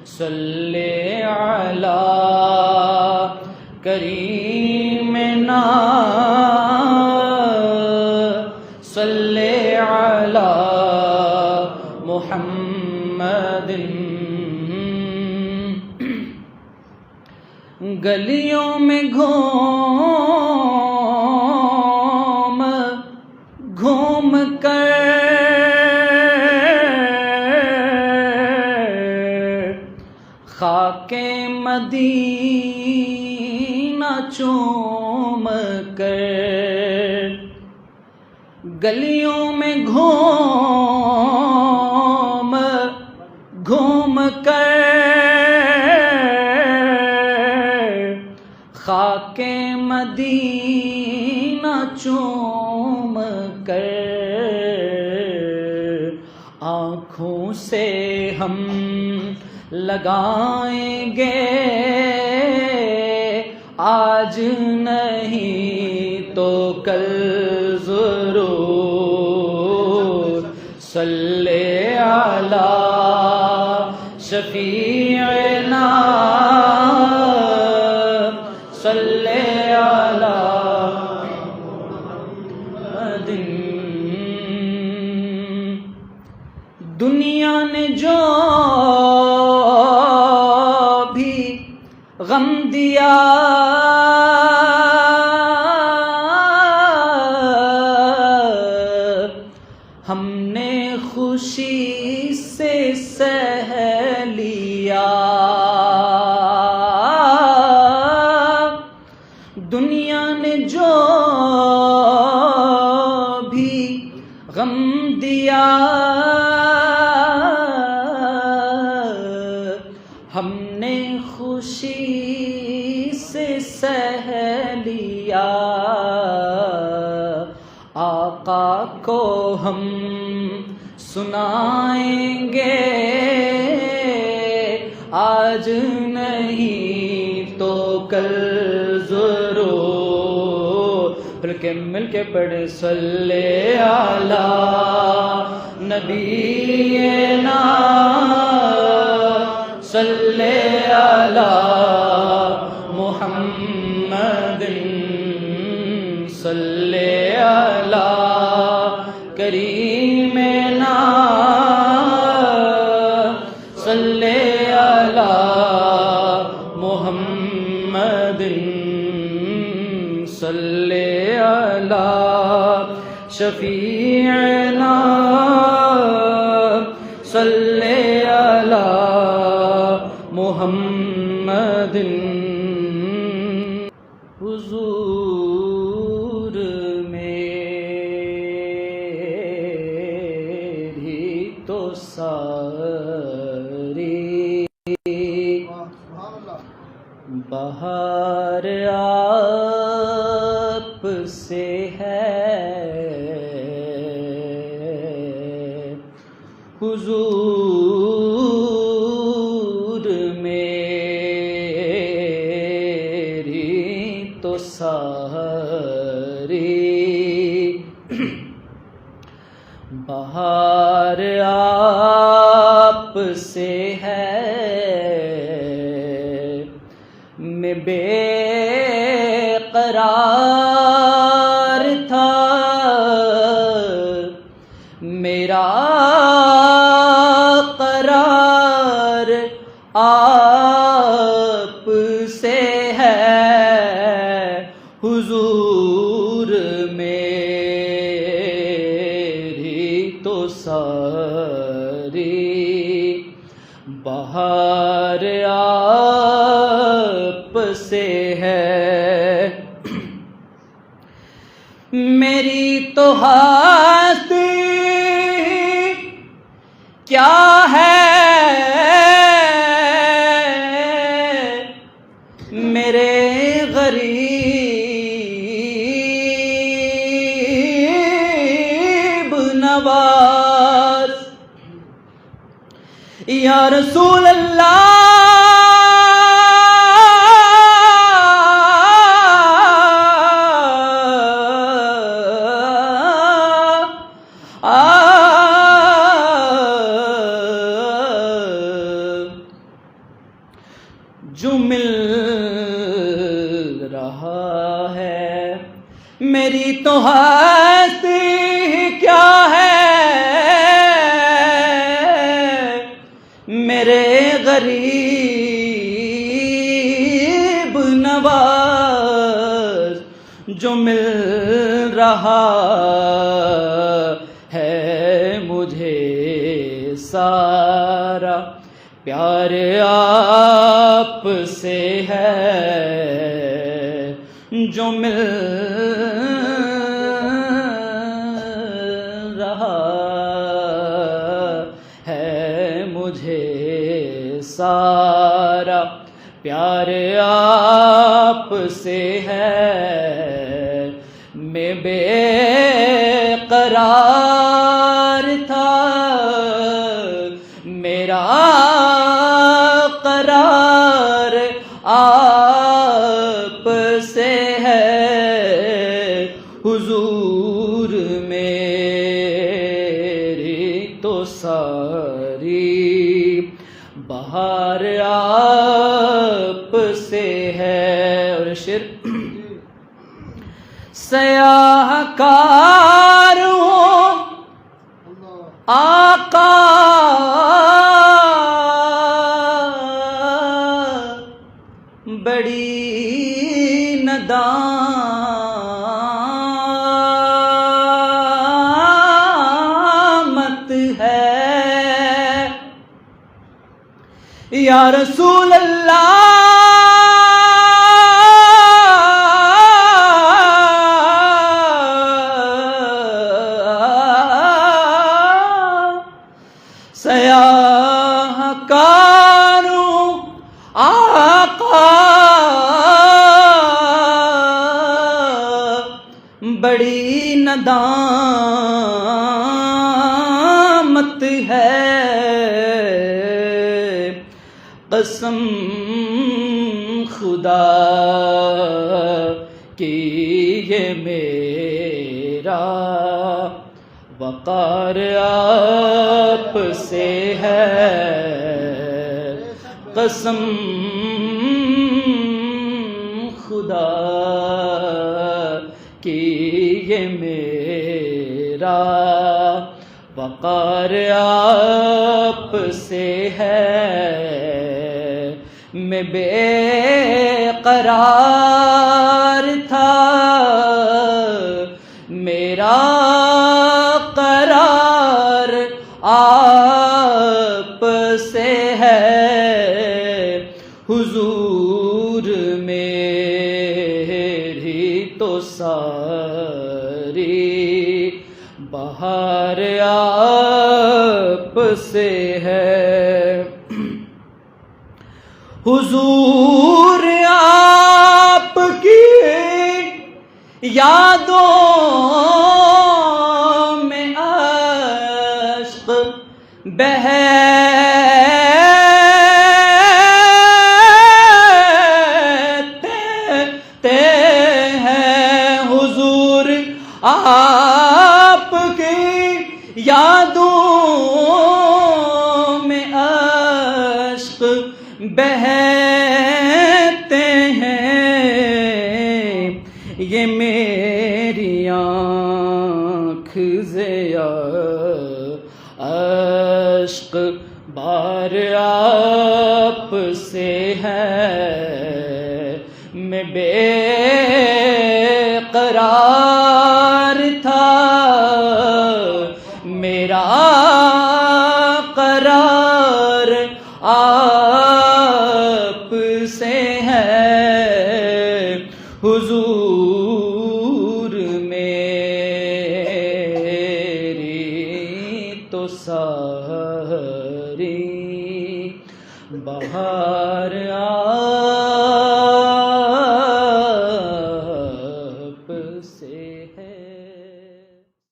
صلی علی کریمنا صلی علی محمد گلیوں میں گھوم کر خاک مدینہ چوم کر گلیوں میں گھوم کر خاک مدینہ چوم کر آنکھوں سے ہم لگائیں گے آج نہیں تو کل ضرور صلی علی شفیعنا صلی علی محمد دنیا نے جو بھی غم دیا ہم نے خوشی سے سہ لیا دنیا نے جو بھی غم دیا ہم نے خوشی سے سہ لیا آقا کو ہم سنائیں گے آج نہیں تو کل ضرور مل کے پڑھ صلی علی نبینا صلی علی محمد صلی علی کریمنا صلی علی محمد صلی علی شفیعنا صلی علی محمد حضور میری تو ساری بہار آپ سے ہے حضور میری تو ساری بہار آپ سے ہے میں بے قرار تھا میرا قرار آپ سے ہے حضور میری تو ساری بہار آپ سے ہے میری تو ہستی کیا ہے میرے غریب نواز یا رسول اللہ جو مل رہا ہے، میری تو ہستی کیا ہے، میرے غریب نواز جو مل رہا ہے مجھے سارا پیار آپ سے ہے، جو مل رہا ہے مجھے سارا پیار آپ سے ہے، میں بے قرار تھا، میرا قرار آپ سے ہے، حضور میری تو ساری بہار آپ سے ہے۔ اور شعر سیاہ کار ہوں آقا بڑی ندامت ہے، یا رسول اللہ سیاہ کاروں آقا بڑی ندامت ہے، قسم خدا کی یہ میرا وقار آپ سے ہے، قسم خدا کی یہ میرا وقار آپ سے ہے، میں بے قرار تھا، میرا قرار آپ سے ہے، حضور میری تو ساری بہار آپ سے ہے، حضور آپ کی یادوں میں عشق بہتے ہیں، حضور آپ کی یادوں میں عشق بہتے ہیں، یہ میری آنکھ ضیا عشق بار آپ سے ہے، میں بے قرار تھا، میرا قرار آپ سے ہے، حضور میری تو ساری بہار